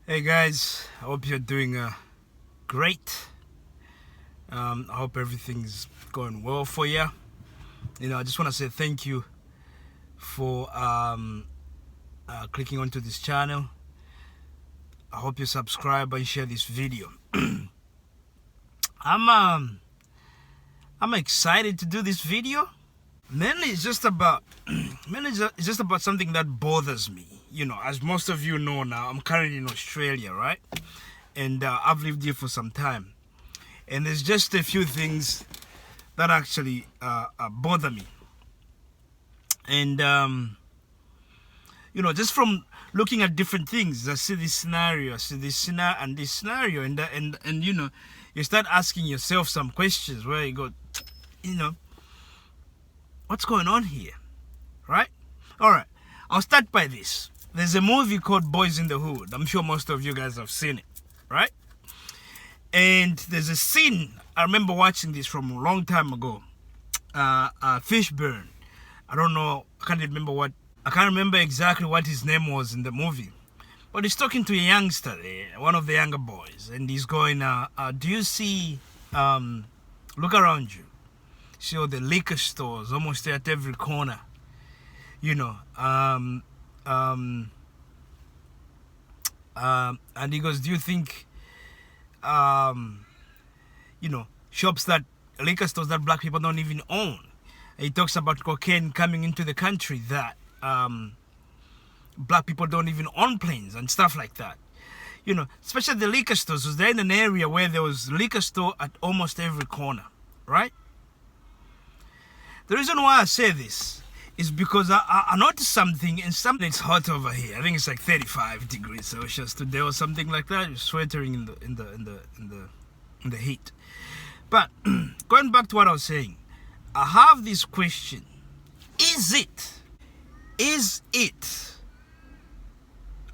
Hey guys, I hope you're doing great. I hope everything's going well for you. I just want to say thank you for clicking onto this channel. I hope you subscribe and share this video. I'm excited to do this video. Mainly it's just about something that bothers me. As most of you know now, I'm currently in Australia, right? And I've lived here for some time. And there's just a few things that actually bother me. And just from looking at different things, I see this scenario, and this scenario, and you start asking yourself some questions where you go, what's going on here, right? All right, I'll start by this. There's a movie called Boys in the Hood. I'm sure most of you guys have seen it, right? And there's a scene, I remember watching this from a long time ago. Fishburne. I can't remember exactly what his name was in the movie. But he's talking to a youngster there, one of the younger boys. And he's going, do you see, look around you. See all the liquor stores almost at every corner. And he goes, do you think, liquor stores that black people don't even own? And he talks about cocaine coming into the country that black people don't even own planes and stuff like that. Especially the liquor stores. Was there in an area where there was liquor store at almost every corner, right? The reason why I say this is because I noticed something, and it's hot over here. I think it's like 35 degrees Celsius today or something like that. You're sweating in the heat. But going back to what I was saying, I have this question: Is it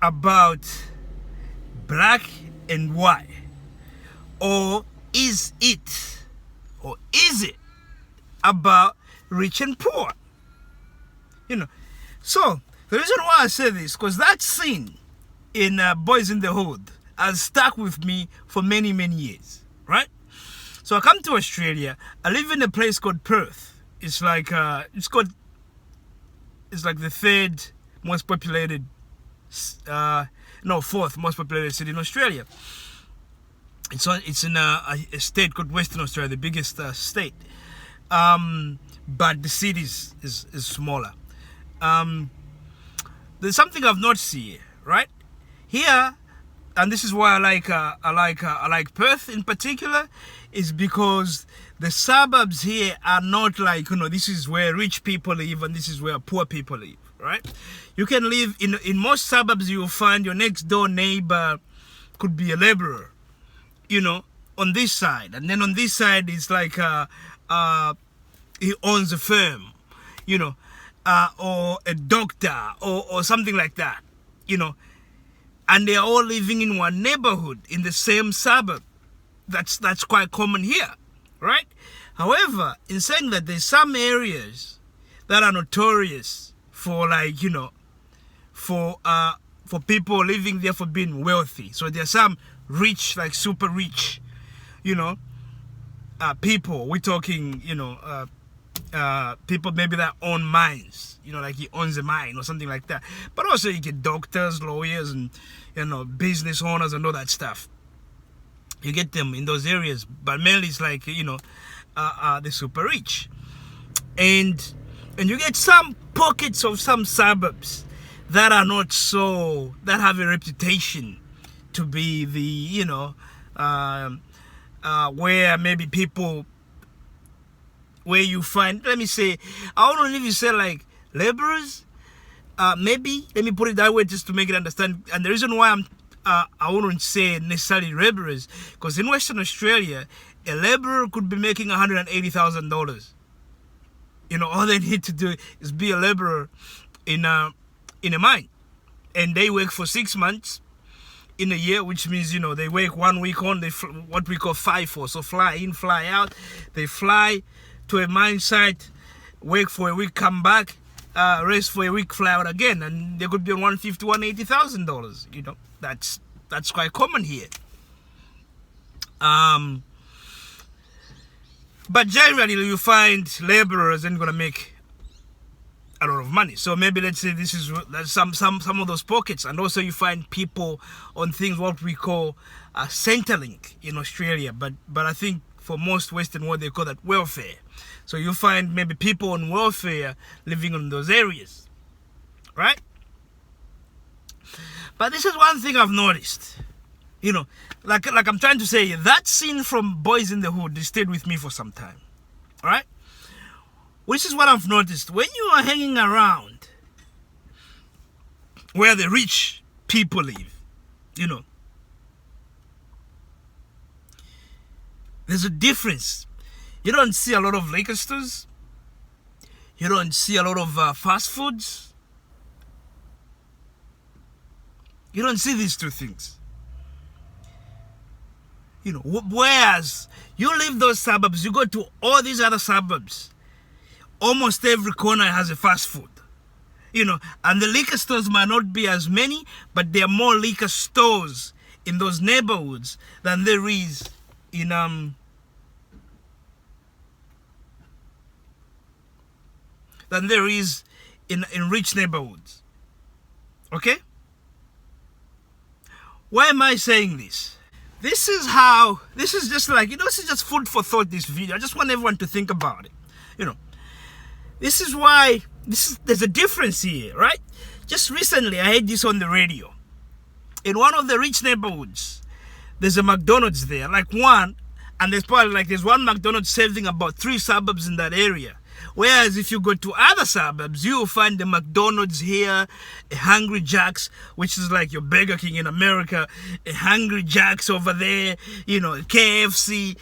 about black and white, or is it about rich and poor? So the reason why I say this, because that scene in Boys in the Hood has stuck with me for many years, right? So I come to Australia. I live in a place called Perth. It's like the third most populated, fourth most populated city in Australia. It's in a state called Western Australia, the biggest state. But the city is smaller. There's something I've noticed here, right? Here, and this is why I like Perth in particular, is because the suburbs here are not like, this is where rich people live and this is where poor people live, right? You can live in most suburbs. You will find your next door neighbor could be a laborer, on this side, and then on this side it's like he owns a firm, or a doctor or something like that, and they are all living in one neighborhood in the same suburb. That's quite common here, right? However, in saying that, there's some areas that are notorious for for people living there for being wealthy. So there are some rich, like super rich, people. We're talking, people maybe that own mines, like he owns a mine or something like that. But also you get doctors, lawyers, and business owners and all that stuff. You get them in those areas, but mainly it's like the super rich, and you get some pockets of some suburbs that are not so, that have a reputation to be the where maybe people, where you find, let me say, I don't know if you say like laborers, maybe, let me put it that way just to make it understand. And the reason why I wouldn't say necessarily laborers, because in Western Australia, a laborer could be making $180,000. All they need to do is be a laborer in a mine, and they work for 6 months in a year, which means they work 1 week on, what we call FIFO, so fly in, fly out. They fly to a mine site, work for a week, come back, rest for a week, fly out again, and they could be on $150,000, $180,000. That's That's quite common here. But generally, you find laborers ain't gonna make a lot of money. So maybe let's say this is some of those pockets, and also you find people on things what we call Centrelink in Australia. But I think for most Western world they call that welfare. So you find maybe people on welfare living in those areas, right? But this is one thing I've noticed. You know, like I'm trying to say, that scene from Boys in the Hood, they stayed with me for some time, right? Which is what I've noticed. When you are hanging around where the rich people live, you know, there's a difference. You don't see a lot of liquor stores. You don't see a lot of fast foods. You don't see these two things. You know, whereas you leave those suburbs, you go to all these other suburbs, almost every corner has a fast food. You know, and the liquor stores might not be as many, but there are more liquor stores in those neighborhoods than there is in rich neighborhoods. Okay? Why am I saying this? This is just like, you know, this is just food for thought, this video. I just want everyone to think about it. You know, this is why, there's a difference here, right? Just recently, I heard this on the radio. In one of the rich neighborhoods, there's a McDonald's there, like one, and there's one McDonald's serving about 3 suburbs in that area. Whereas if you go to other suburbs, you will find the McDonald's here, a Hungry Jack's, which is like your Burger King in America, a Hungry Jack's over there, you know, KFC,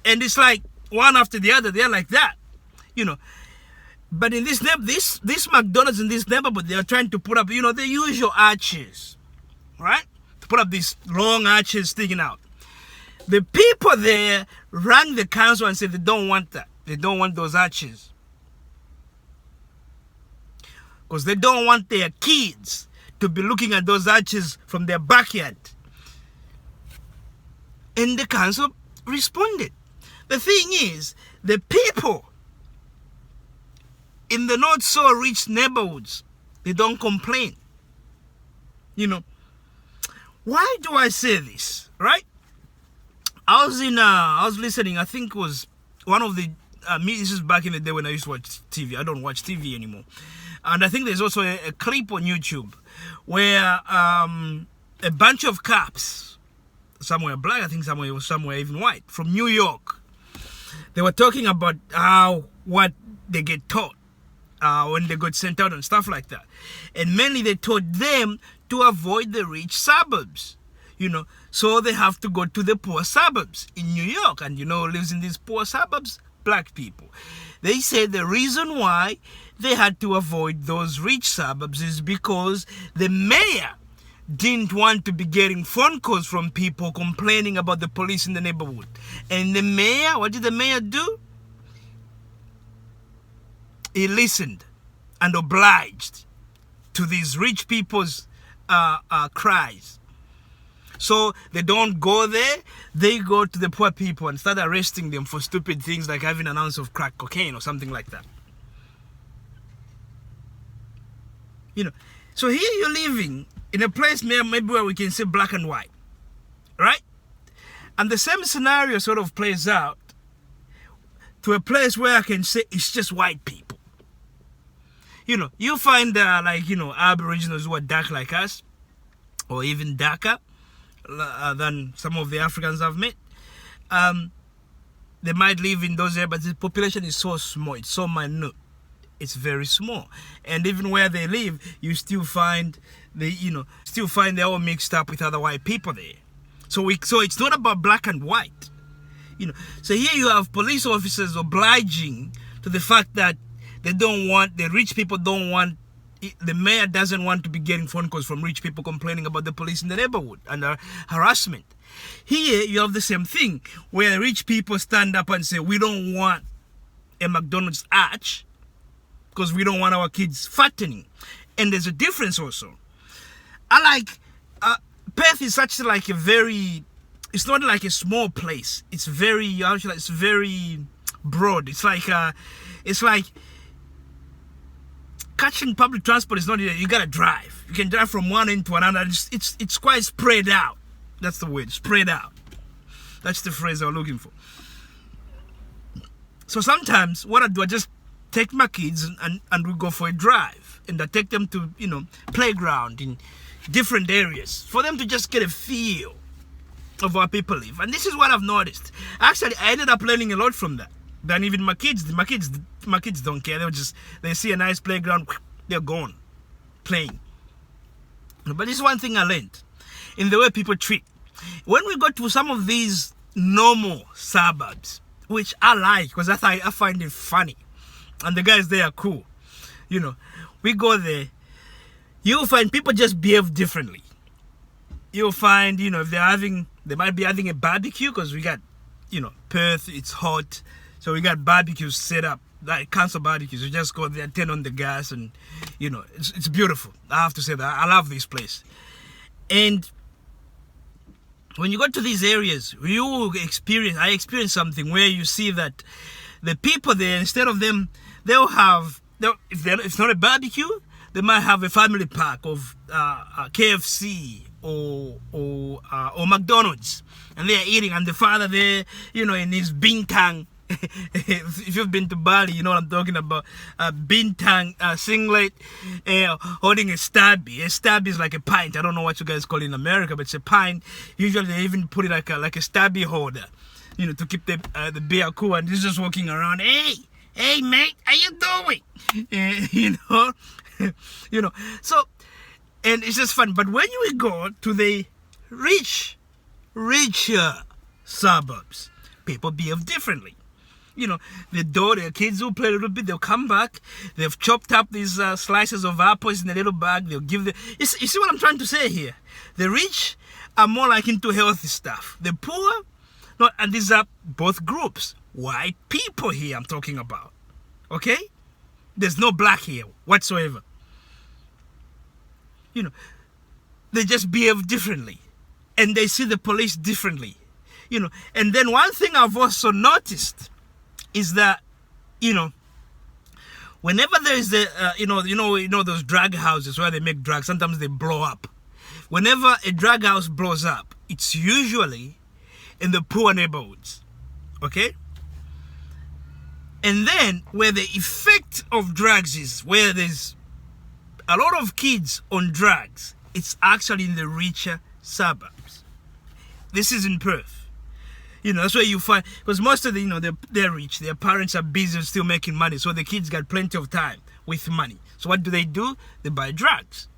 and it's like one after the other. They're like that, you know. But in this McDonald's in this neighborhood, they are trying to put up, you know, the usual arches, right? To put up these long arches sticking out. The people there rang the council and said they don't want that. They don't want those arches. Because they don't want their kids to be looking at those arches from their backyard. And the council responded. The thing is, the people in the not so rich neighborhoods, they don't complain. You know, why do I say this, right? I was listening, I think it was one of the, this is back in the day when I used to watch TV. I don't watch TV anymore. And I think there's also a clip on YouTube where a bunch of cops, somewhere black, I think somewhere even white, from New York, they were talking about what they get taught when they got sent out and stuff like that. And mainly they taught them to avoid the rich suburbs, you know. So they have to go to the poor suburbs in New York. And you know who lives in these poor suburbs? Black people. They said the reason why they had to avoid those rich suburbs is because the mayor didn't want to be getting phone calls from people complaining about the police in the neighborhood. And the mayor, what did the mayor do? He listened and obliged to these rich people's cries. So they don't go there, they go to the poor people and start arresting them for stupid things like having an ounce of crack cocaine or something like that. You know, so here you're living in a place maybe where we can say black and white, right? And the same scenario sort of plays out to a place where I can say it's just white people. You know, you find like, you know, Aboriginals who are dark like us, or even darker than some of the Africans I've met. They might live in those areas, but the population is so small, it's so minute. It's very small. And even where they live, you still find they're all mixed up with other white people there. So it's not about black and white. You know, so here you have police officers obliging to the fact that the rich people don't want, the mayor doesn't want to be getting phone calls from rich people complaining about the police in the neighborhood and harassment. Here you have the same thing where rich people stand up and say, we don't want a McDonald's arch because we don't want our kids fattening. And there's a difference also. I like Perth is such like a very, it's not like a small place. It's very, actually, it's very broad. It's like catching public transport is not, you gotta drive. You can drive from one end to another. It's quite spread out. That's the word, spread out. That's the phrase I'm looking for. So sometimes what I do, I just take my kids and we go for a drive, and I take them to, you know, playground in different areas for them to just get a feel of how people live. And this is what I've noticed. Actually, I ended up learning a lot from that. Than even my kids don't care. They see a nice playground, they're gone playing. But this is one thing I learned in the way people treat. When we go to some of these normal suburbs, which I like because I find it funny, and the guys there are cool, you know, we go there, you'll find people just behave differently. You'll find, you know, if they might be having a barbecue, because we got, you know, Perth, it's hot, so we got barbecues set up, like council barbecues. You just go there, turn on the gas, and, you know, it's beautiful. I have to say that I love this place. And when you go to these areas, I experience something where you see that the people there, instead of them, if it's not a barbecue, they might have a family pack of KFC or McDonald's, and they are eating, and the father there, you know, in his bintang. If you've been to Bali, you know what I'm talking about. Bintang singlet, holding a stabby. A stabby is like a pint. I don't know what you guys call it in America, but it's a pint. Usually they even put it like a stabby holder, you know, to keep the beer cool. And he's just walking around. Hey mate, how you doing? You know, you know. So, and it's just fun. But when you go to the richer suburbs, people behave differently. You know, their kids will play a little bit, they'll come back, they've chopped up these slices of apples in a little bag, they'll give them. You see what I'm trying to say here? The rich are more like into healthy stuff. The poor, not, and these are both groups. White people here I'm talking about. Okay? There's no black here whatsoever. You know, they just behave differently. And they see the police differently. You know, and then one thing I've also noticed is that, you know, whenever there is you know those drug houses where they make drugs, sometimes they blow up. Whenever a drug house blows up, it's usually in the poor neighborhoods, okay? And then where the effect of drugs is, where there's a lot of kids on drugs, it's actually in the richer suburbs. This is in Perth. You know, that's where you find, because most of the, you know, they're rich, their parents are busy still making money, so the kids got plenty of time with money. So what do? They buy drugs.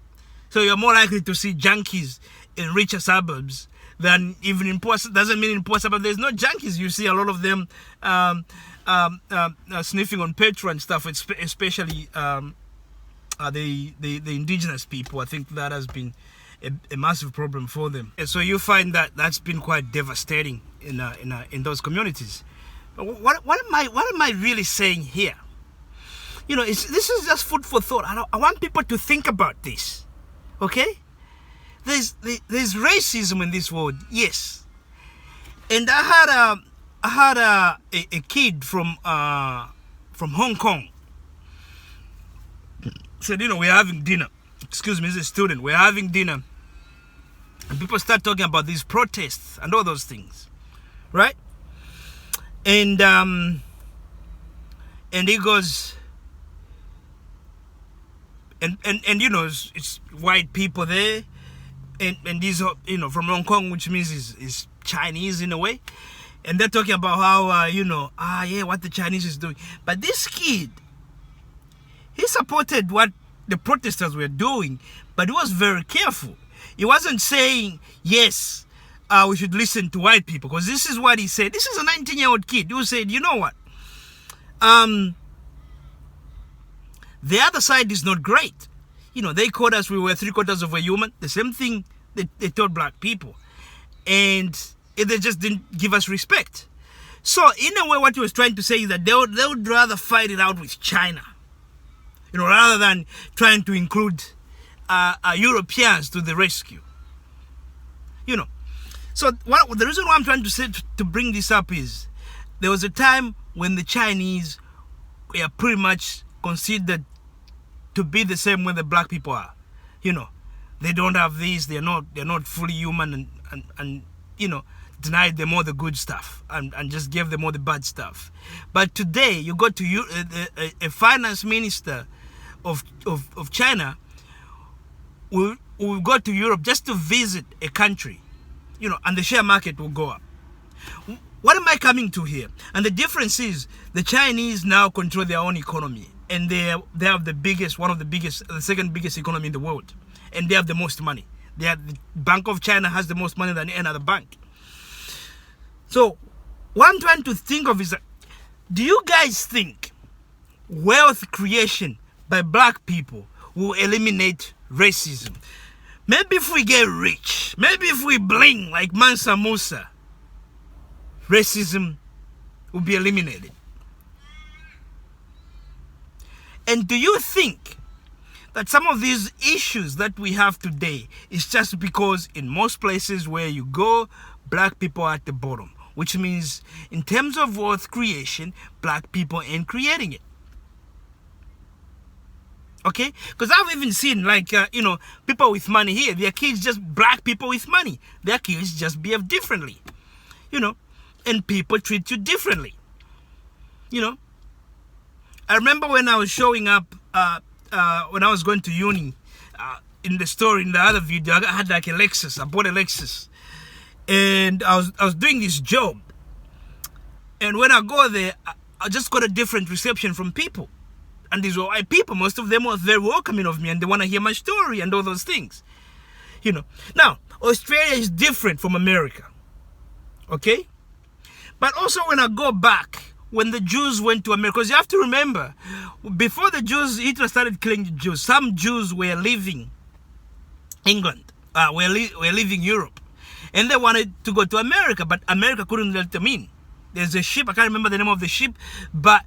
So you're more likely to see junkies in richer suburbs than even in poor. Doesn't mean in poor suburbs there's no junkies. You see a lot of them sniffing on petrol and stuff, especially the indigenous people. I think that has been a massive problem for them. And so you find that that's been quite devastating in those communities. What am I really saying here? You know, this is just food for thought. I want people to think about this. Okay? There's racism in this world, yes. And I had a kid from Hong Kong. Said, you know, we're having dinner. Excuse me, he's a student. We're having dinner. And people start talking about these protests and all those things. Right? And he goes, and you know, it's white people there, and these, you know, from Hong Kong, which means is Chinese in a way, and they're talking about how what the Chinese is doing. But this kid, he supported what the protesters were doing, but he was very careful. He wasn't saying yes, we should listen to white people, because this is what he said. This is a 19-year-old kid who said, you know what, the other side is not great. You know, they called us, we were 3/4 of a human. The same thing they told black people. And they just didn't give us respect. So in a way, what he was trying to say is that they would rather fight it out with China, you know, rather than trying to include Europeans to the rescue. You know. So the reason why I'm trying to say to bring this up is there was a time when the Chinese were pretty much considered to be the same way the black people are. You know, they don't have this, they're not fully human, and you know, denied them all the good stuff and just gave them all the bad stuff. But today you go to a finance minister of China will go to Europe just to visit a country, you know, and the share market will go up. What am I coming to here? And the difference is the Chinese now control their own economy, and they have the second biggest economy in the world, and they have the most money. The Bank of China has the most money than any other bank. So what I'm trying to think of is that, do you guys think wealth creation by black people will eliminate racism? Maybe if we get rich, maybe if we bling like Mansa Musa, racism will be eliminated. And do you think that some of these issues that we have today is just because in most places where you go, black people are at the bottom, which means in terms of wealth creation, black people ain't creating it? Okay, because I've even seen you know, people with money here, their kids, just black people with money, their kids just behave differently, you know, and people treat you differently, you know. I remember when I was showing up, when I was going to uni, in the story, in the other video, I had like a Lexus. I bought a Lexus, and I was doing this job, and when I go there, I just got a different reception from people. And these were white people. Most of them were very welcoming of me, and they want to hear my story and all those things. You know. Now, Australia is different from America. Okay? But also when I go back, when the Jews went to America, because you have to remember, before the Jews, Hitler started killing the Jews, some Jews were leaving England, were leaving Europe. And they wanted to go to America, but America couldn't let them in. There's a ship, I can't remember the name of the ship, but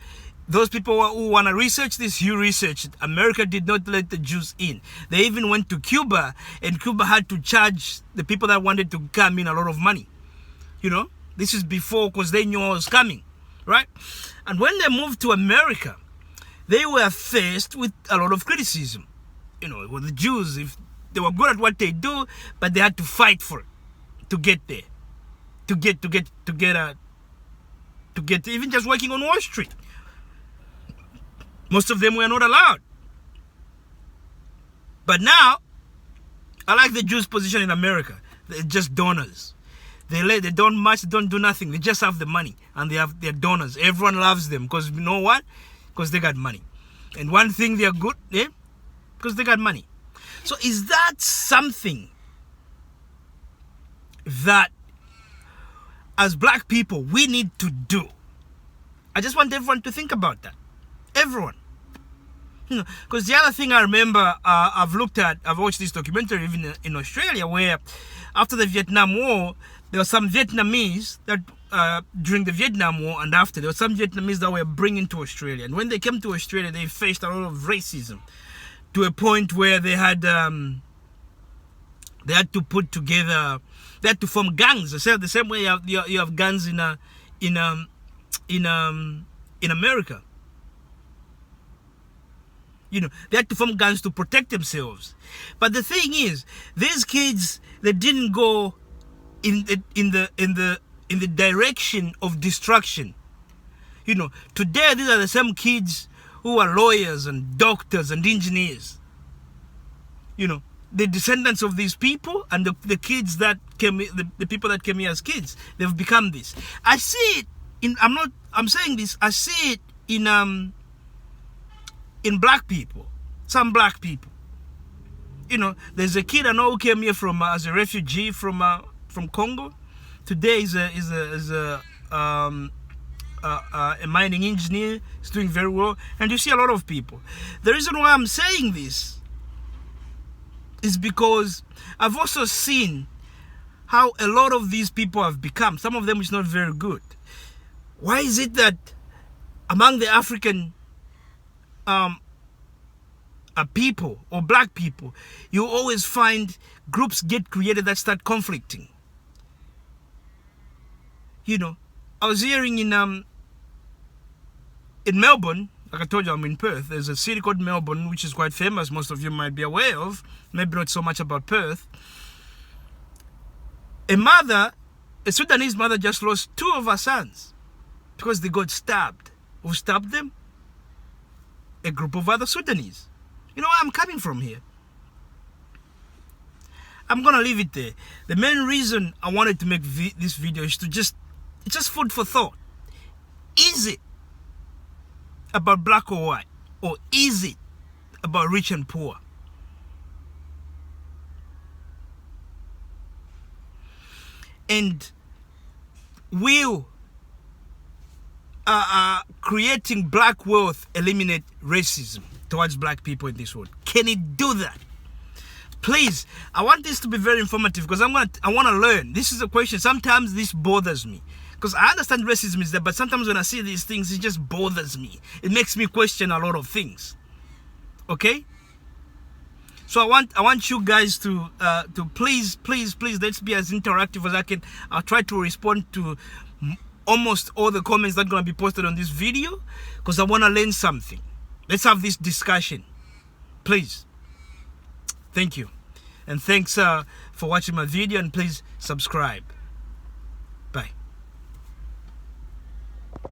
those people who want to research this, you research it. America did not let the Jews in. They even went to Cuba, and Cuba had to charge the people that wanted to come in a lot of money. You know, this is before, because they knew I was coming, right? And when they moved to America, they were faced with a lot of criticism. You know, with the Jews, if they were good at what they do, but they had to fight for it to get there, to get even just working on Wall Street. Most of them were not allowed. But now, I like the Jews' position in America. They're just donors. They don't much, they don't do nothing. They just have the money, and they're donors. Everyone loves them because you know what? Because they got money. And one thing they're good, because they got money. So is that something that as black people we need to do? I just want everyone to think about that. Everyone. You know, because the other thing I remember, I've watched this documentary even in Australia, where after the Vietnam War, there were some Vietnamese that during the Vietnam War and after, there were some Vietnamese that were bringing to Australia. And when they came to Australia, they faced a lot of racism to a point where they had to put together, they had to form gangs. The same way you have gangs in America. You know, they had to form gangs to protect themselves. But the thing is, these kids, they didn't go in the direction of destruction. You know, today these are the same kids who are lawyers and doctors and engineers. You know, the descendants of these people and the kids that came, the people that came here as kids, they've become this. I see it in, I'm saying this, I see it in black people, some black people. You know, there's a kid I know who came here from as a refugee from Congo. Today is a mining engineer. He's doing very well, and you see a lot of people. The reason why I'm saying this is because I've also seen how a lot of these people have become. Some of them is not very good. Why is it that among the African people or black people, you always find groups get created that start conflicting. You know, I was hearing in Melbourne, like I told you, I'm in Perth. There's a city called Melbourne, which is quite famous. Most of you might be aware of. Maybe not so much about Perth. A Sudanese mother just lost 2 of her sons because they got stabbed. Who stabbed them? A group of other Sudanese. You know where I'm coming from here? I'm gonna leave it there. The main reason I wanted to make this video is to just food for thought. Is it about black or white? Or is it about rich and poor? And will creating black wealth eliminate racism towards black people in this world? Can it do that? Please, I want this to be very informative because I want to learn. This is a question. Sometimes this bothers me because I understand racism is there, but sometimes when I see these things, it just bothers me. It makes me question a lot of things. Okay? So I want you guys to please let's be as interactive as I can. I'll try to respond to almost all the comments that are going to be posted on this video because I want to learn something. Let's have this discussion. Please. Thank you. And thanks for watching my video, and please subscribe.